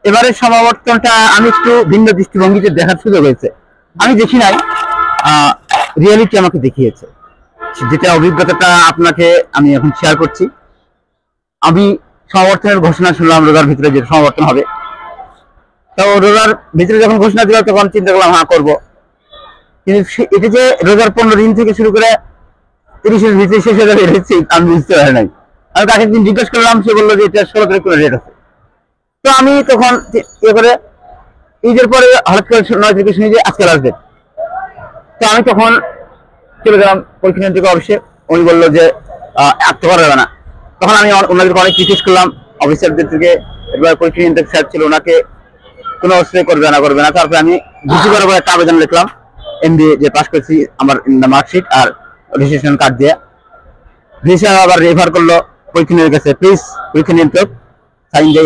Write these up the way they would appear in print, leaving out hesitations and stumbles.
এবারের সমাবর্তনটা আমি একটু ভিন্ন দৃষ্টিভঙ্গিতে দেখার সুযোগ হয়েছে। আমি দেখি নাই, রিয়েলিটি আমাকে দেখিয়েছে। যেটা অভিজ্ঞতাটা আপনাকে আমি এখন শেয়ার করছি। আমি সমাবর্তনের ঘোষণা শুনলাম রোজার ভিতরে যে সমাবর্তন হবে, তো রোজার ভিতরে যখন ঘোষণা দিল তখন চিন্তা করলাম হ্যাঁ করবো। কিন্তু এটা যে রোজার 15 দিন থেকে শুরু করে 30-এর ভিতরে শেষ হয়ে যাবে আমি বুঝতে পারি নাই। আমি তাকে একদিন জিজ্ঞেস করলাম, সে বললো যে এটা 16 তারিখ করে রেট আছে। তো আমি তখন ইয়ে করে ঈদের পরে হঠাৎ করে 9 তারিখে শুনি যে আজকে লাস্ট ডেট। তো আমি তখন চলে গেলাম পরীক্ষা নিয়ন্ত্রক অফিসে। উনি বললো যে আসতে করা যাবে না। তখন আমি ওনাদেরকে অনেক জিজ্ঞেস করলাম অফিসারদের থেকে। এবার পরীক্ষা নিয়ন্ত্রক স্যার ছিল, ওনাকে কোনো অবস্থায় করবে না। তারপরে আমি ভিসি বরাবর একটা আবেদন লিখলাম, MBA যে পাস করছি আমার মার্কশিট আর রেজিস্ট্রেশন কার্ড দিয়ে। ভিসি আবার রেফার করলো পরীক্ষা নিয়ন্ত্রকের কাছে, প্লিজ পরীক্ষা নিয়ন্ত্রক সাইন দিয়ে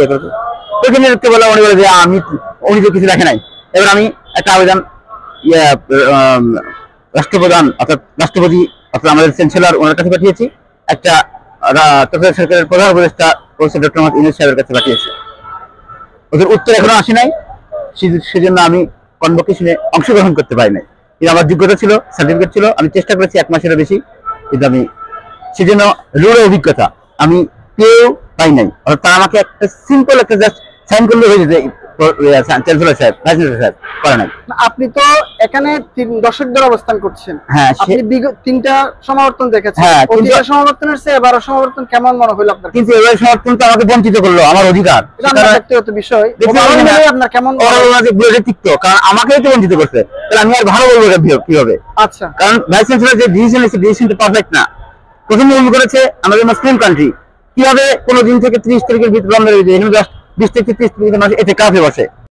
পরীক্ষা নিয়ন্ত্রককে বলে, উনি বলে যে উনি তো কিছু লেখে নাই। এবার আমি একটা আবেদন রাষ্ট্রপ্রধান অর্থাৎ রাষ্ট্রপতি অর্থাৎ আমাদের চ্যান্সেলর ওনার কাছে পাঠিয়েছি, একটা সরকারের প্রধান উপদেষ্টা প্রফেসর ডক্টর মোহাম্মদ ইউনূস সাহেবের কাছে পাঠিয়েছি। ওদের উত্তর এখনো আসে নাই, সেজন্য আমি কনভোকেশনে অংশগ্রহণ করতে পারি নাই। কিন্তু আমার যোগ্যতা ছিল, সার্টিফিকেট ছিল, আমি চেষ্টা করেছি 1 মাসেরও বেশি, কিন্তু আমি সেজন্য রোড অভিজ্ঞতা আমি পেয়েও পাই নাই। তারা আমাকে একটা সিম্পল একটা জাস্ট সাইন করলে হয়ে যেতে চ্যান্সেলর সাহেব, ভাইস চ্যান্সেলর সাহেব করে নাই। আপনি তো এখানে 3 দশক ধরে অবস্থান করছেন। হ্যাঁ, আপনি বিগত 3টা সমাবর্তন দেখেছেন। হ্যাঁ, প্রতিটা সমাবর্তনের চেয়ে এবারের সমাবর্তন কেমন মনে হলো আপনার? কিন্তু এবার সমাবর্তন তো আমাকে বঞ্চিত করলো আমার অধিকার। এটা আমার ব্যক্তিগত বিষয়। আপনার কেমন তিক্ত, কারণ আমাকেই তো বঞ্চিত করছে, তাহলে আমি আর ভালো বলবো কিভাবে? আচ্ছা, কারণ ভাইস চ্যান্সেলর যে ডিসিশন নিয়েছে, ডিসিশনটা পারফেক্ট না। প্রথমে উনি করেছে আমাদের মুসলিম কান্ট্রি, কিভাবে কোনো দিন থেকে 30 তারিখের ভিতরে রমজানের ভিতরে 20 থেকে 30 তারিখের মাসে এতে কাফে বসে।